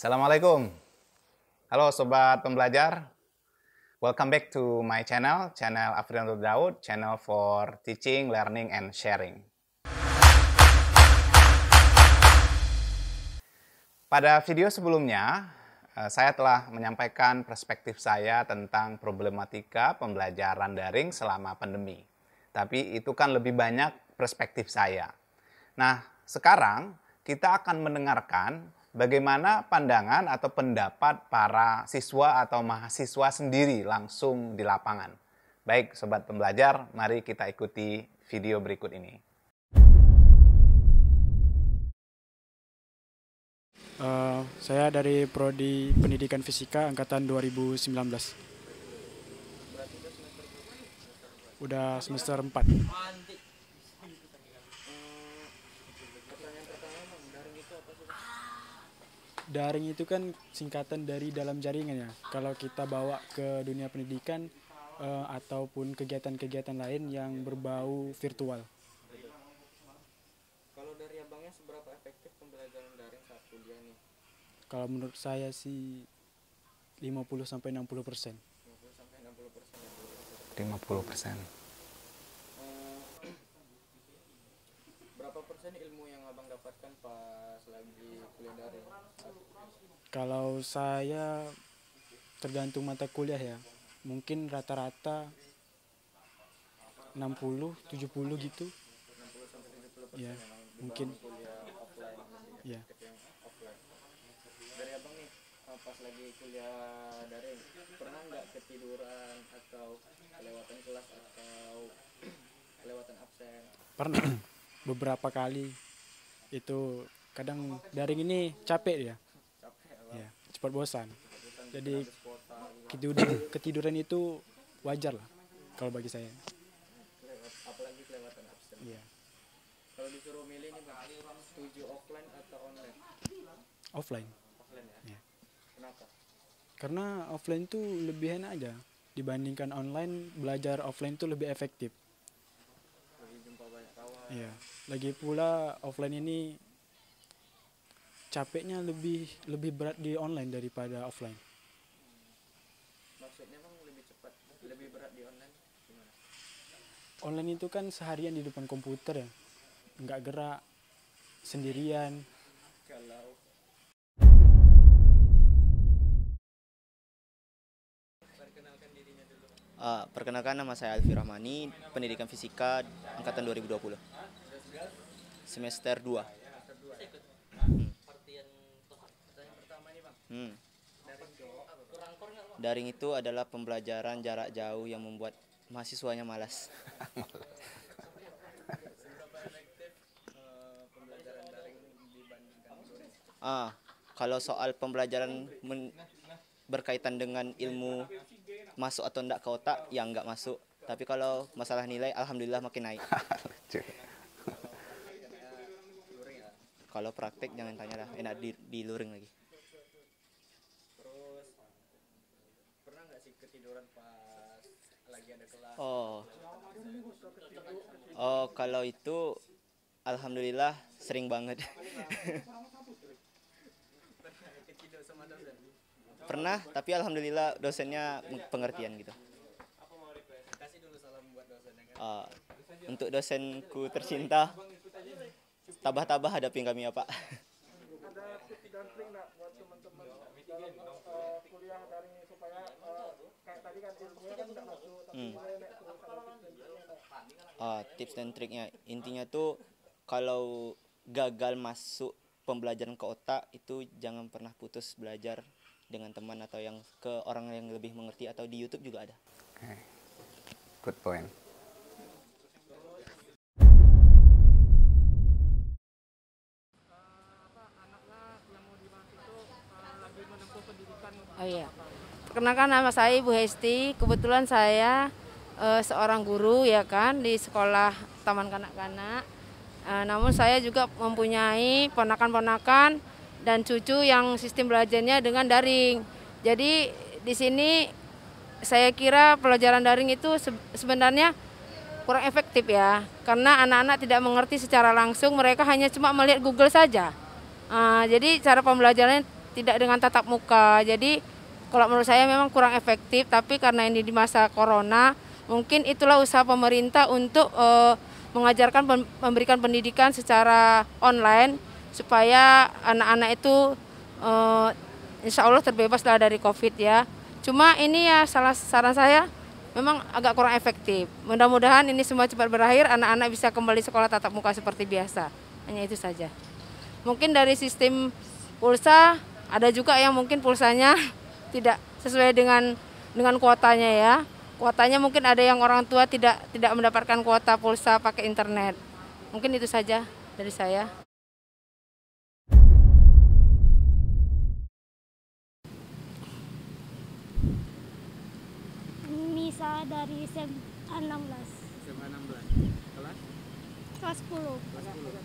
Assalamualaikum. Halo Sobat Pembelajar. Welcome back to my channel Afrianto Daud, channel for teaching, learning, and sharing. Pada video sebelumnya, saya telah menyampaikan perspektif saya tentang problematika pembelajaran daring selama pandemi. Tapi itu kan lebih banyak perspektif saya. Nah, sekarang kita akan mendengarkan bagaimana pandangan atau pendapat para siswa atau mahasiswa sendiri langsung di lapangan. Baik, Sobat Pembelajar, mari kita ikuti video berikut ini. Saya dari Prodi Pendidikan Fisika Angkatan 2019. Udah semester 4. Daring itu kan singkatan dari dalam jaringan ya. Kalau kita bawa ke dunia pendidikan ataupun kegiatan-kegiatan lain yang berbau virtual. Kalau dari abangnya seberapa efektif pembelajaran daring saat kuliah nih? Kalau menurut saya sih 50-60%. 50-60%. 50%. Berapa persen ilmu yang abang dapatkan pas lagi kuliah daring? Kalau saya tergantung mata kuliah ya. Mungkin rata-rata 60-70 gitu. 60-70% Ya, memang mungkin. kuliah offline Ya. yang offline. Dari abang nih, pas lagi kuliah daring, pernah nggak ketiduran atau kelewatan kelas atau kelewatan absen? Pernah beberapa kali. Itu kadang daring ini capek ya. Capek abang? Ya, cepat bosan. Jadi Habis kuota ketiduran itu wajar lah kalau bagi saya. apalagi kelewatan absen. Iya. Kalau disuruh milih nih bang, setuju offline atau online? Offline. Offline ya? Iya. Kenapa? Karena offline tuh lebih enak aja dibandingkan online. Belajar offline tuh lebih efektif. Lebih jumpa banyak kawan. Iya. Lagi pula offline ini capeknya lebih berat di online daripada offline. Maksudnya bang lebih cepat, lebih berat di online gimana? Online itu kan seharian di depan komputer ya, nggak gerak, sendirian. Kalau perkenalkan dirinya dulu. Perkenalkan, nama saya Alfi Rahmani, Pendidikan Fisika Angkatan 2020. Semester 2. Pertanyaan pertama nih bang, Daring itu adalah pembelajaran jarak jauh yang membuat mahasiswanya malas. seberapa efektif pembelajaran daring dibandingkan luring? Kalau soal pembelajaran berkaitan dengan ilmu masuk atau enggak ke otak, ya enggak masuk. Tapi kalau masalah nilai, alhamdulillah makin naik. Luring ya. Kalau praktek jangan tanya lah, enak di luring lagi. Terus pernah nggak sih ketiduran pas lagi ada kelas? Kalau itu alhamdulillah sering banget. Pernah ketidur sama dosen? Pernah, tapi alhamdulillah dosennya pengertian gitu. Kasih dulu salam buat dosennya kan. Untuk dosenku tercinta, tabah-tabah hadapin kami ya Pak. Ada tips dan trik nggak buat teman-teman dalam kuliah daring supaya kayak tadi kan ilmunya kan nggak masuk tapi nilai naik terus, ada tips dan triknya nggak? Tips dan triknya intinya tuh kalau gagal masuk pembelajaran ke otak itu jangan pernah putus belajar dengan teman atau yang ke orang yang lebih mengerti, atau di YouTube juga ada. Okay. Good point. Oh iya, perkenalkan nama saya Ibu Hesti. Kebetulan saya seorang guru ya kan di sekolah Taman Kanak-kanak. Namun saya juga mempunyai ponakan-ponakan dan cucu yang sistem belajarnya dengan daring. Jadi di sini saya kira pelajaran daring itu sebenarnya kurang efektif ya, karena anak-anak tidak mengerti secara langsung, mereka hanya cuma melihat Google saja. Jadi cara pembelajarannya tidak dengan tatap muka. Jadi kalau menurut saya memang kurang efektif, tapi karena ini di masa corona, mungkin itulah usaha pemerintah untuk mengajarkan, memberikan pendidikan secara online supaya anak-anak itu insya Allah terbebas lah dari COVID ya. Cuma ini ya saran saya memang agak kurang efektif. Mudah-mudahan ini semua cepat berakhir, anak-anak bisa kembali sekolah tatap muka seperti biasa. Hanya itu saja. Mungkin dari sistem pulsa ada juga yang mungkin pulsanya tidak sesuai dengan kuotanya ya. Kuotanya mungkin ada yang orang tua tidak mendapatkan kuota pulsa pakai internet. Mungkin itu saja dari saya. Nisa dari SMA 16. SMA 16. Kelas? Kelas 10. Kelas 10.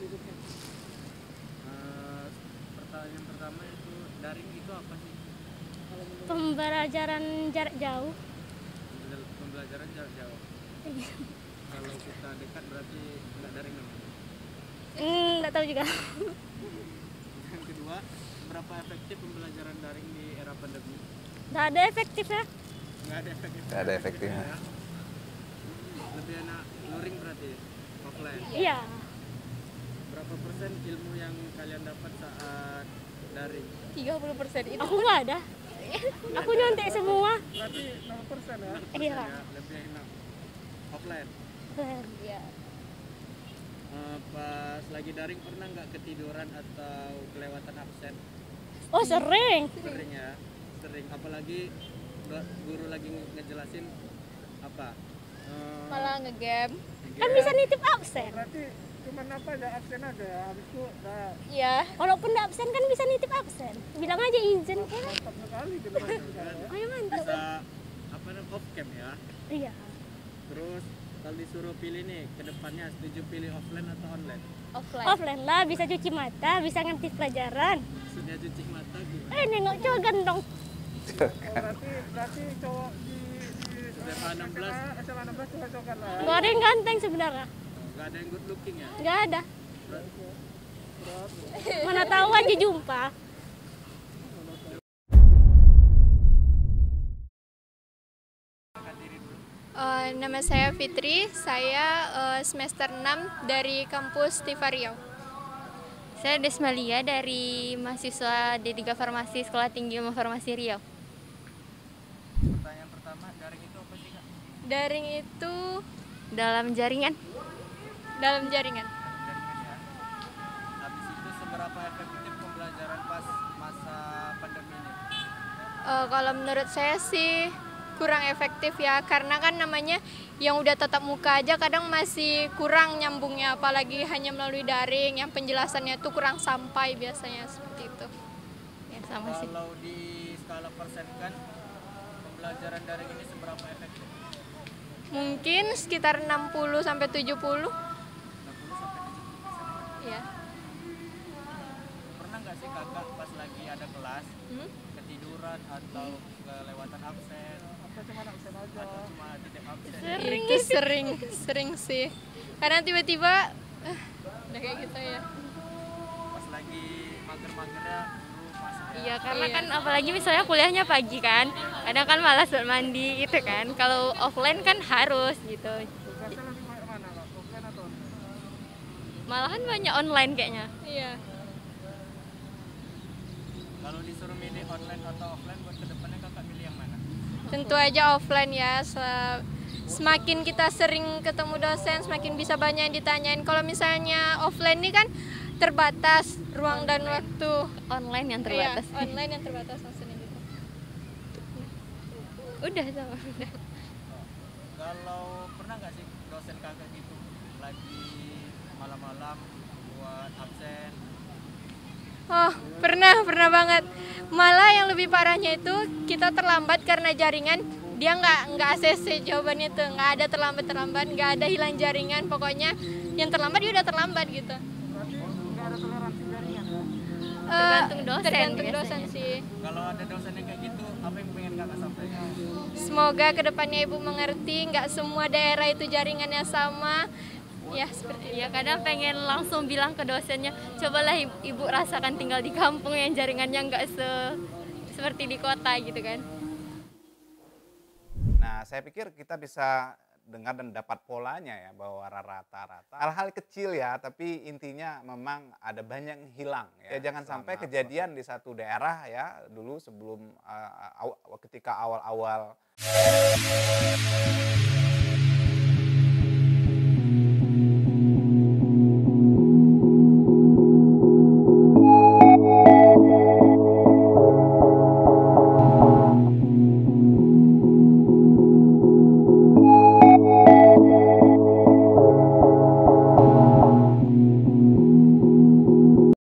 Pertanyaan pertama itu daring itu apa sih? Pembelajaran jarak jauh. Pembelajaran jarak jauh. Kalau kita dekat berarti nggak daring namanya. Nggak tahu juga. Yang kedua, berapa efektif pembelajaran daring di era pandemi? Nggak ada efektif ya. Nggak ada efektif. Nggak ada efektifnya. Lebih enak luring berarti, offline. Iya. Berapa persen ilmu yang kalian dapat saat daring? 30% itu. Aku nggak ada. Aku nyontek semua. Berarti 0% ya. Iya. Ya, lebih enak offline. Iya. Pas lagi daring pernah nggak ketiduran atau kelewatan absen? Oh sering. Sering ya, sering. Apalagi guru lagi ngejelasin apa? Malah ngegame. Kan bisa nitip absen. Berarti cuma apa aja absen aja ya. Habis itu udah Iya. Walaupun nggak absen kan bisa nitip absen. Bilang aja izin. mantap sekali gitu kan. Oh ya mantap. Bisa apa namanya off cam ya. Iya. Terus kalau disuruh pilih nih ke depannya setuju pilih offline atau online? Offline lah, bisa cuci mata, bisa ngerti pelajaran. Sudah cuci mata gimana? Nengok cowok gendong. Berarti cowok di SMA 16 SMA 16 cocok-cocokan lah. Gak ada yang ganteng sebenarnya. nggak ada yang good looking ya? Nggak ada. Mana tahu aja jumpa. Nama saya Fitri, saya semester 6 dari kampus Tiva Riau. Saya Desmalia dari mahasiswa D3 Farmasi Sekolah Tinggi Ilmu Farmasi Riau. Pertanyaan pertama, daring itu apa sih Kak? Daring itu Dalam jaringan. dalam jaringan. Jaringan ya. Habis itu seberapa efektif pembelajaran pas masa pandemi ini? Kalau menurut saya sih kurang efektif ya, karena kan namanya yang udah tatap muka aja kadang masih kurang nyambungnya, apalagi hanya melalui daring yang penjelasannya tuh kurang sampai biasanya seperti itu. Ya sama sih. Kalau di skala persenkan pembelajaran daring ini seberapa efektif? Mungkin sekitar 60 sampai 70. 60 sampai 70%. Iya. Pernah nggak sih kakak pas lagi ada kelas ketiduran atau kelewatan absen Apa cuma absen aja. atau cuma titip absen? Itu sering sih. Karena tiba-tiba udah kayak gitu ya. Pas lagi mager-magernya guru masuk ya. Iya, karena Iya. kan apalagi misalnya kuliahnya pagi kan. Kadang kan malas buat mandi gitu kan. Kalau offline kan harus gitu. Tugasnya lebih banyak mana Kak? Offline atau online? Malahan banyak online kayaknya. Iya. Kalau disuruh milih online atau offline buat kedepannya kakak pilih yang mana? Tentu aja offline ya. Semakin kita sering ketemu dosen, semakin bisa banyak yang ditanyain. Kalau misalnya offline ini kan terbatas ruang dan waktu. Online yang terbatas. Iya, online yang terbatas maksudnya gitu. Udah sama. Udah. Kalau pernah nggak sih dosen kakak gitu lagi malam-malam buat absen? Oh, pernah banget. Malah yang lebih parahnya itu kita terlambat karena jaringan. Dia nggak ACC jawabannya tuh, nggak ada terlambat, nggak ada hilang jaringan. Pokoknya yang terlambat dia udah terlambat gitu. Berarti nggak ada toleransi jaringan ya? Tergantung dosen Tergantung biasanya. dosen sih. Kalau ada dosen yang kayak gitu, apa yang pengen kakak sampaikan? Semoga kedepannya Ibu mengerti, nggak semua daerah itu jaringannya sama. Ya, seperti itu. Ya kadang pengen langsung bilang ke dosennya, cobalah ibu rasakan tinggal di kampung yang jaringannya nggak seperti di kota gitu kan. Nah, saya pikir kita bisa dengar dan dapat polanya ya, bahwa rata-rata hal-hal kecil ya, tapi intinya memang ada banyak yang hilang ya. Jangan sampai kejadian di satu daerah ya, dulu sebelum ketika awal-awal